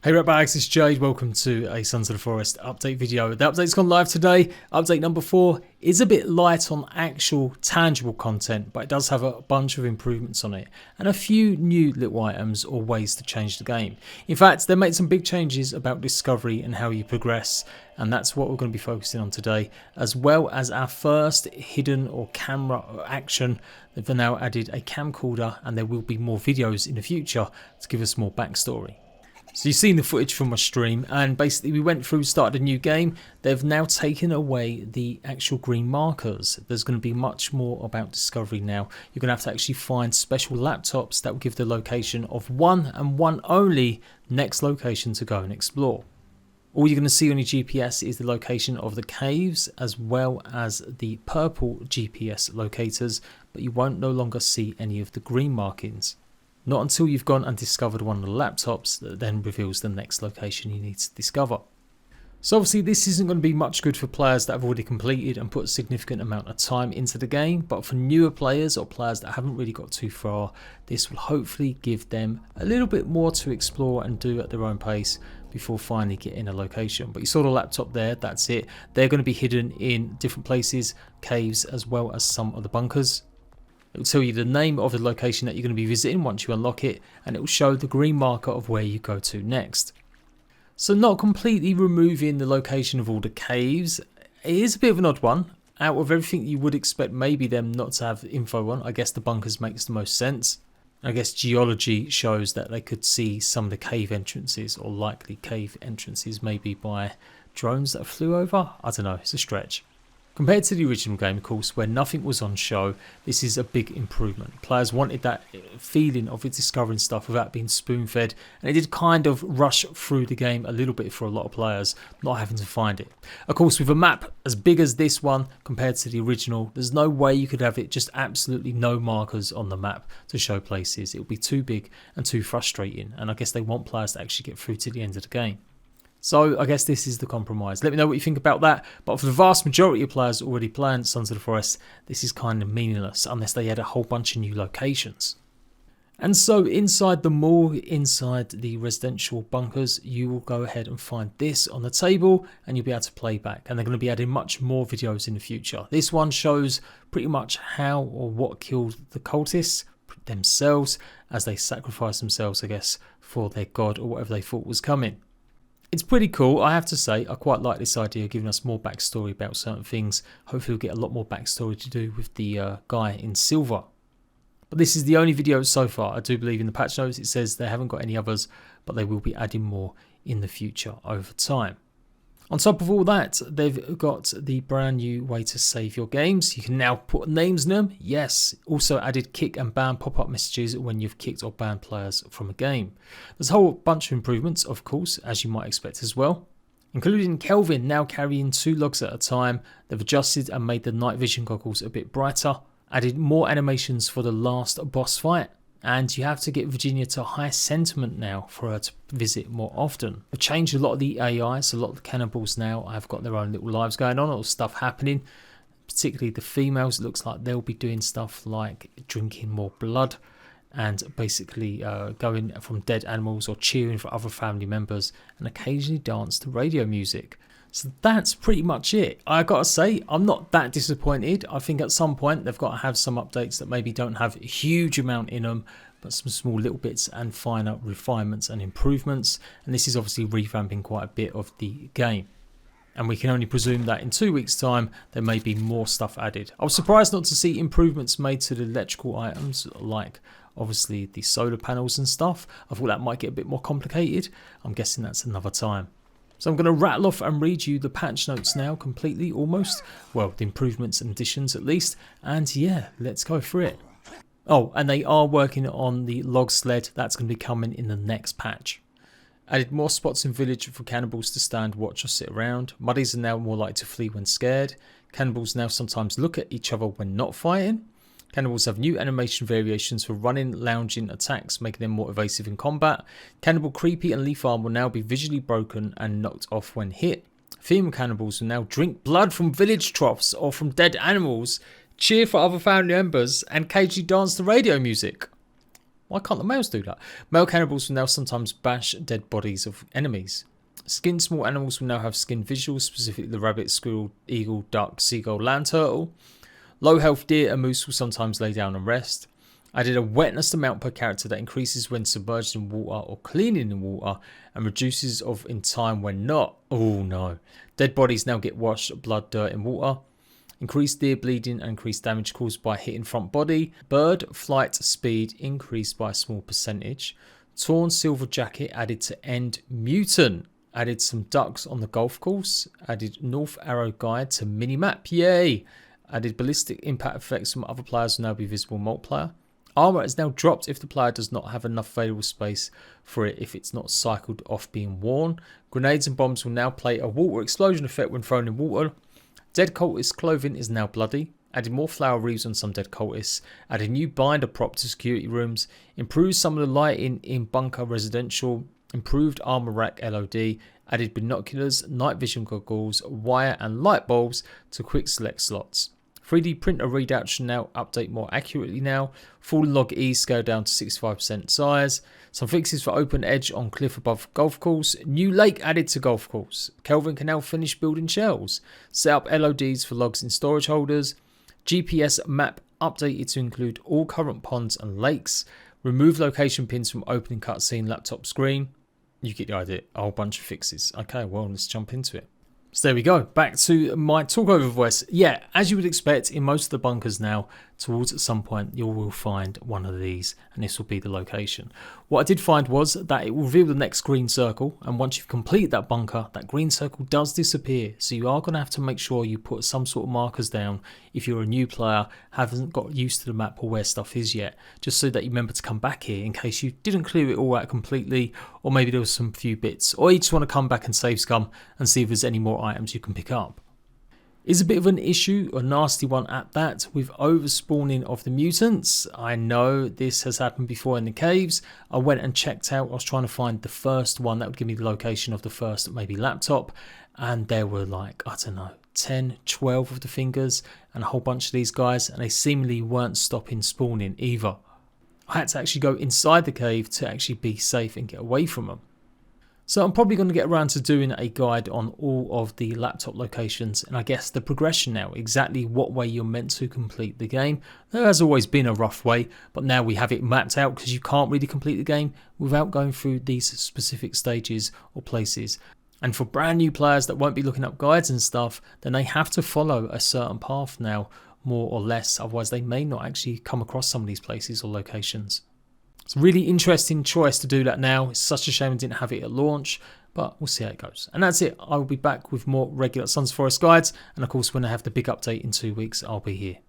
Hey Ratbags, it's Jade. Welcome to a Sons of the Forest update video. The update's gone live today. Update number 4 is a bit light on actual tangible content, but it does have a bunch of improvements on it and a few new little items or ways to change the game. In fact, they made some big changes about discovery and how you progress, and that's what we're going to be focusing on today, as well as our first hidden or camera action. They've now added a camcorder, and there will be more videos in the future to give us more backstory. So you've seen the footage from my stream, and basically we went through, started a new game. They've now taken away the actual green markers. There's going to be much more about discovery now. You're going to have to actually find special laptops that will give the location of one and one only next location to go and explore. All you're going to see on your GPS is the location of the caves as well as the purple GPS locators, but you won't no longer see any of the green markings. Not until you've gone and discovered one of the laptops that then reveals the next location you need to discover. So obviously this isn't going to be much good for players that have already completed and put a significant amount of time into the game, but for newer players or players that haven't really got too far, this will hopefully give them a little bit more to explore and do at their own pace before finally getting a location. But you saw the laptop there, that's it. They're going to be hidden in different places, caves, as well as some of the bunkers. It will tell you the name of the location that you're going to be visiting once you unlock it, and it will show the green marker of where you go to next. So not completely removing the location of all the caves, it is a bit of an odd one. Out of everything you would expect maybe them not to have info on, I guess the bunkers makes the most sense. I guess geology shows that they could see some of the cave entrances, or likely cave entrances, maybe by drones that flew over. I don't know, it's a stretch. Compared to the original game, of course, where nothing was on show, this is a big improvement. Players wanted that feeling of it discovering stuff without being spoon-fed, and it did kind of rush through the game a little bit for a lot of players, not having to find it. Of course, with a map as big as this one compared to the original, there's no way you could have it just absolutely no markers on the map to show places. It would be too big and too frustrating, and I guess they want players to actually get through to the end of the game. So I guess this is the compromise. Let me know what you think about that. But for the vast majority of players already playing Sons of the Forest, this is kind of meaningless unless they add a whole bunch of new locations. And so inside the mall, inside the residential bunkers, you will go ahead and find this on the table and you'll be able to play back. And they're going to be adding much more videos in the future. This one shows pretty much how or what killed the cultists themselves as they sacrificed themselves, I guess, for their god or whatever they thought was coming. It's pretty cool, I have to say. I quite like this idea of giving us more backstory about certain things. Hopefully we'll get a lot more backstory to do with the guy in silver. But this is the only video so far. I do believe in the patch notes it says they haven't got any others, but they will be adding more in the future over time. On top of all that, they've got the brand new way to save your games. You can now put names in them. Yes, also added kick and ban pop-up messages when you've kicked or banned players from a game. There's a whole bunch of improvements, of course, as you might expect as well, including Kelvin now carrying 2 logs at a time. They've adjusted and made the night vision goggles a bit brighter, added more animations for the last boss fight, and you have to get Virginia to high sentiment now for her to visit more often. They've changed a lot of the AI, so a lot of the cannibals now have got their own little lives going on, or stuff happening. Particularly the females, it looks like they'll be doing stuff like drinking more blood and basically going from dead animals or cheering for other family members and occasionally dance to radio music. So that's pretty much it. I gotta say, I'm not that disappointed. I think at some point they've got to have some updates that maybe don't have a huge amount in them, but some small little bits and finer refinements and improvements. And this is obviously revamping quite a bit of the game. And we can only presume that in 2 weeks' time there may be more stuff added. I was surprised not to see improvements made to the electrical items, like obviously the solar panels and stuff. I thought that might get a bit more complicated. I'm guessing that's another time. So I'm going to rattle off and read you the patch notes now completely, almost. Well, the improvements and additions at least. And yeah, let's go for it. Oh, and they are working on the log sled. That's going to be coming in the next patch. Added more spots in village for cannibals to stand, watch or sit around. Muddies are now more likely to flee when scared. Cannibals now sometimes look at each other when not fighting. Cannibals have new animation variations for running, lounging attacks, making them more evasive in combat. Cannibal Creepy and Leaf Arm will now be visually broken and knocked off when hit. Female cannibals will now drink blood from village troughs or from dead animals, cheer for other family members, and occasionally dance to radio music. Why can't the males do that? Male cannibals will now sometimes bash dead bodies of enemies. Skinned small animals will now have skin visuals, specifically the rabbit, squirrel, eagle, duck, seagull, land turtle. Low health deer and moose will sometimes lay down and rest. Added a wetness amount per character that increases when submerged in water or cleaning in water and reduces in time when not. Oh no. Dead bodies now get washed, blood, dirt in water. Increased deer bleeding and increased damage caused by hitting front body. Bird flight speed increased by a small percentage. Torn silver jacket added to end mutant. Added some ducks on the golf course. Added North Arrow guide to minimap. Yay! Added ballistic impact effects from other players will now be visible multiplayer. Armor is now dropped if the player does not have enough available space for it if it's not cycled off being worn. Grenades and bombs will now play a water explosion effect when thrown in water. Dead cultist clothing is now bloody. Added more flower wreaths on some dead cultists. Added new binder prop to security rooms. Improved some of the lighting in bunker residential. Improved armor rack LOD. Added binoculars, night vision goggles, wire and light bulbs to quick select slots. 3D printer readout should now update more accurately now. Full log E scaled down to 65% size. Some fixes for open edge on cliff above golf course. New lake added to golf course. Kelvin can now finish building shells. Set up LODs for logs in storage holders. GPS map updated to include all current ponds and lakes. Remove location pins from opening cutscene laptop screen. You get the idea. A whole bunch of fixes. Okay, well, let's jump into it. So there we go, back to my talkover voice. Yeah, as you would expect, in most of the bunkers now, towards some point, you will find one of these, and this will be the location. What I did find was that it will reveal the next green circle, and once you've completed that bunker, that green circle does disappear. So you are going to have to make sure you put some sort of markers down if you're a new player, haven't got used to the map or where stuff is yet, just so that you remember to come back here in case you didn't clear it all out completely, or maybe there was some few bits, or you just want to come back and save scum and see if there's any more items you can pick up. Is a bit of an issue, a nasty one at that, with overspawning of the mutants. I know this has happened before in the caves. I went and checked out, I was trying to find the first one that would give me the location of the first maybe laptop, and there were like, I don't know, 10, 12 of the fingers and a whole bunch of these guys, and they seemingly weren't stopping spawning either. I had to actually go inside the cave to actually be safe and get away from them. So I'm probably going to get around to doing a guide on all of the laptop locations and I guess the progression now, exactly what way you're meant to complete the game. There has always been a rough way, but now we have it mapped out because you can't really complete the game without going through these specific stages or places. And for brand new players that won't be looking up guides and stuff, then they have to follow a certain path now, more or less, otherwise they may not actually come across some of these places or locations. It's a really interesting choice to do that now. It's such a shame I didn't have it at launch, but we'll see how it goes. And that's it. I will be back with more regular Sons of the Forest guides. And of course, when I have the big update in 2 weeks, I'll be here.